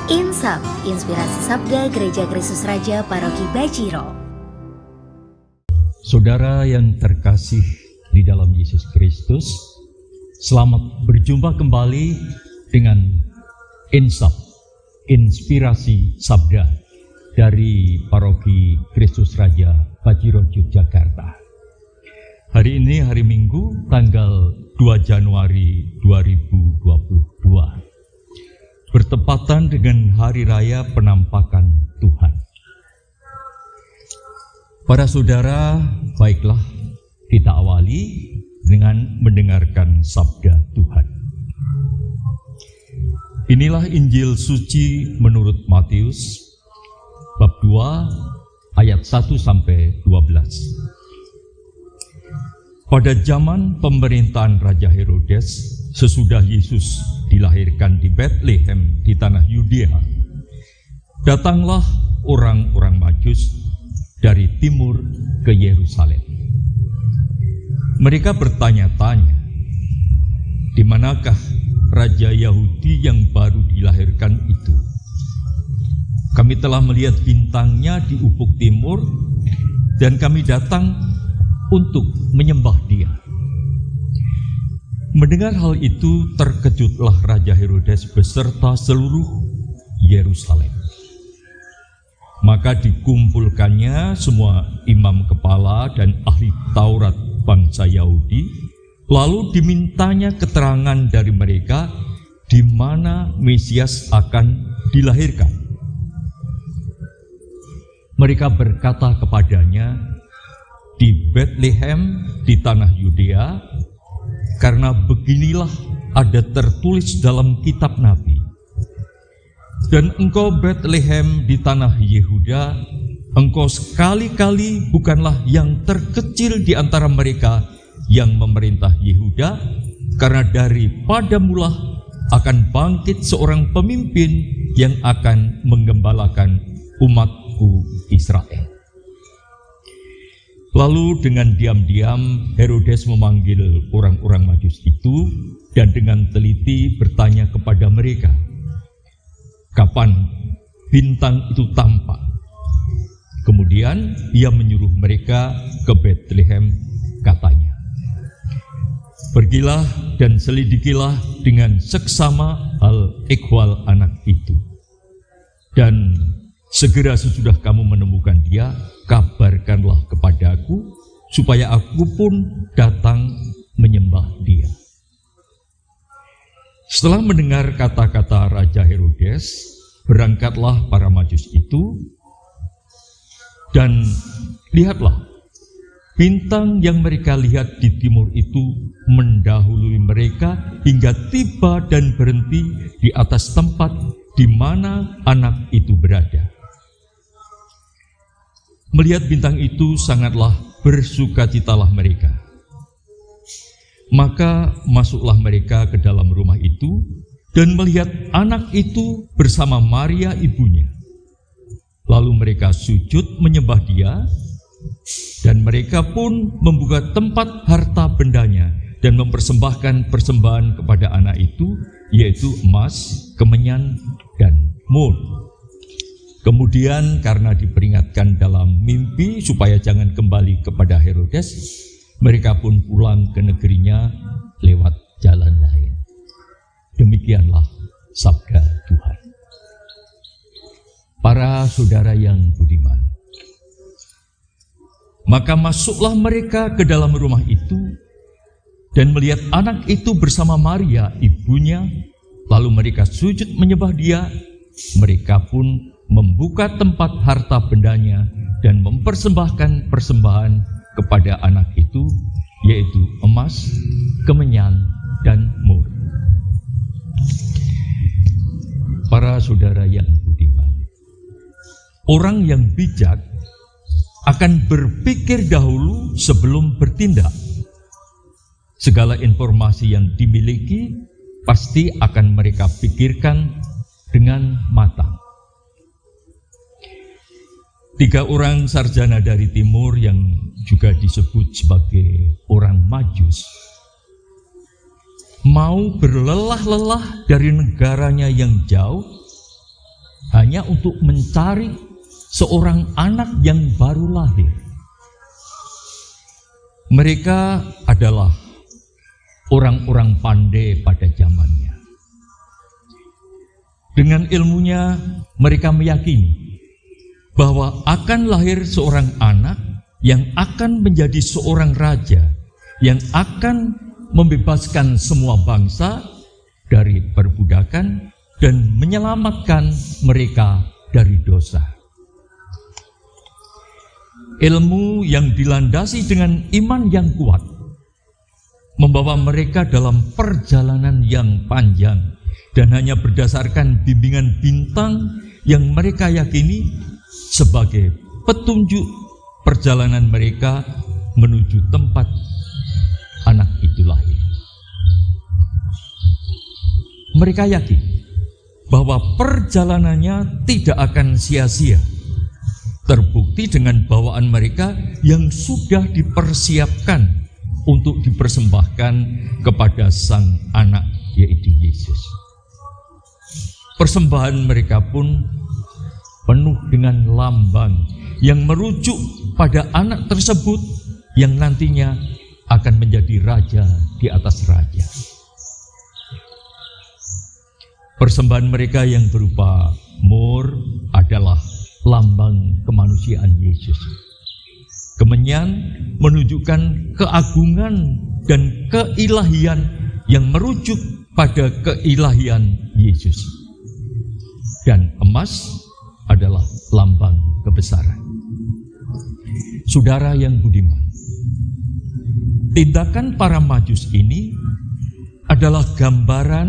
Insap, Inspirasi Sabda Gereja Kristus Raja Paroki Bajiro. Saudara yang terkasih di dalam Yesus Kristus, selamat berjumpa kembali dengan Insap, Inspirasi Sabda dari Paroki Kristus Raja Bajiro, Yogyakarta. Hari ini hari Minggu, tanggal 2 Januari 2022. Bertepatan dengan Hari Raya Penampakan Tuhan. Para saudara, baiklah kita awali dengan mendengarkan sabda Tuhan. Inilah Injil suci menurut Matius, bab 2, ayat 1-12. Pada zaman pemerintahan Raja Herodes, sesudah Yesus dilahirkan di Bethlehem di tanah Yudea, datanglah orang-orang Majus dari timur ke Yerusalem. Mereka bertanya-tanya, di manakah Raja Yahudi yang baru dilahirkan itu? Kami telah melihat bintangnya di ufuk timur, dan kami datang untuk menyembah dia. Mendengar hal itu, terkejutlah Raja Herodes beserta seluruh Yerusalem. Maka dikumpulkannya semua imam kepala dan ahli Taurat bangsa Yahudi, lalu dimintanya keterangan dari mereka di mana Mesias akan dilahirkan. Mereka berkata kepadanya, di Bethlehem di tanah Yudea, karena beginilah ada tertulis dalam kitab Nabi. Dan engkau Bethlehem di tanah Yehuda, engkau sekali-kali bukanlah yang terkecil di antara mereka yang memerintah Yehuda, karena daripada mula akan bangkit seorang pemimpin yang akan menggembalakan umatku Israel. Lalu dengan diam-diam Herodes memanggil orang-orang Majus itu dan dengan teliti bertanya kepada mereka, kapan bintang itu tampak? Kemudian ia menyuruh mereka ke Bethlehem, katanya, pergilah dan selidikilah dengan seksama hal ikhwal anak itu. Dan segera sesudah kamu menemukan dia, kabarkanlah kepadaku, supaya aku pun datang menyembah dia. Setelah mendengar kata-kata Raja Herodes, berangkatlah para Majus itu, dan lihatlah, bintang yang mereka lihat di timur itu mendahului mereka hingga tiba dan berhenti di atas tempat di mana anak itu berada. Melihat bintang itu sangatlah bersukacitalah mereka. Maka masuklah mereka ke dalam rumah itu dan melihat anak itu bersama Maria ibunya. Lalu mereka sujud menyembah dia, dan mereka pun membuka tempat harta bendanya dan mempersembahkan persembahan kepada anak itu, yaitu emas, kemenyan, dan mur. Kemudian karena diperingatkan dalam mimpi supaya jangan kembali kepada Herodes, mereka pun pulang ke negerinya lewat jalan lain. Demikianlah sabda Tuhan. Para saudara yang budiman, maka masuklah mereka ke dalam rumah itu dan melihat anak itu bersama Maria ibunya, lalu mereka sujud menyembah dia. Mereka pun membuka tempat harta bendanya dan mempersembahkan persembahan kepada anak itu, yaitu emas, kemenyan, dan mur. Para saudara yang budiman, orang yang bijak akan berpikir dahulu sebelum bertindak. Segala informasi yang dimiliki pasti akan mereka pikirkan dengan matang. 3 orang sarjana dari timur yang juga disebut sebagai orang Majus mau berlelah-lelah dari negaranya yang jauh hanya untuk mencari seorang anak yang baru lahir. Mereka adalah orang-orang pandai pada zamannya. Dengan ilmunya mereka meyakini bahwa akan lahir seorang anak yang akan menjadi seorang raja, yang akan membebaskan semua bangsa dari perbudakan dan menyelamatkan mereka dari dosa. Ilmu yang dilandasi dengan iman yang kuat membawa mereka dalam perjalanan yang panjang, dan hanya berdasarkan bimbingan bintang yang mereka yakini sebagai petunjuk perjalanan mereka menuju tempat anak itu lahir. Mereka yakin bahwa perjalanannya tidak akan sia-sia, terbukti dengan bawaan mereka yang sudah dipersiapkan untuk dipersembahkan kepada sang anak, yaitu Yesus. Persembahan mereka pun penuh dengan lambang yang merujuk pada anak tersebut yang nantinya akan menjadi raja di atas raja. Persembahan mereka yang berupa mur adalah lambang kemanusiaan Yesus. Kemenyan menunjukkan keagungan dan keilahian yang merujuk pada keilahian Yesus. Dan emas adalah lambang kebesaran. Saudara yang budiman, tindakan para Majus ini adalah gambaran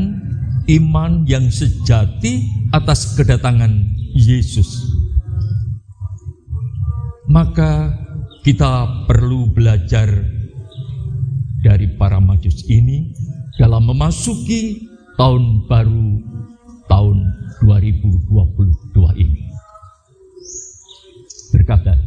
iman yang sejati atas kedatangan Yesus. Maka kita perlu belajar dari para Majus ini dalam memasuki tahun baru, tahun 2022 ini. Berkata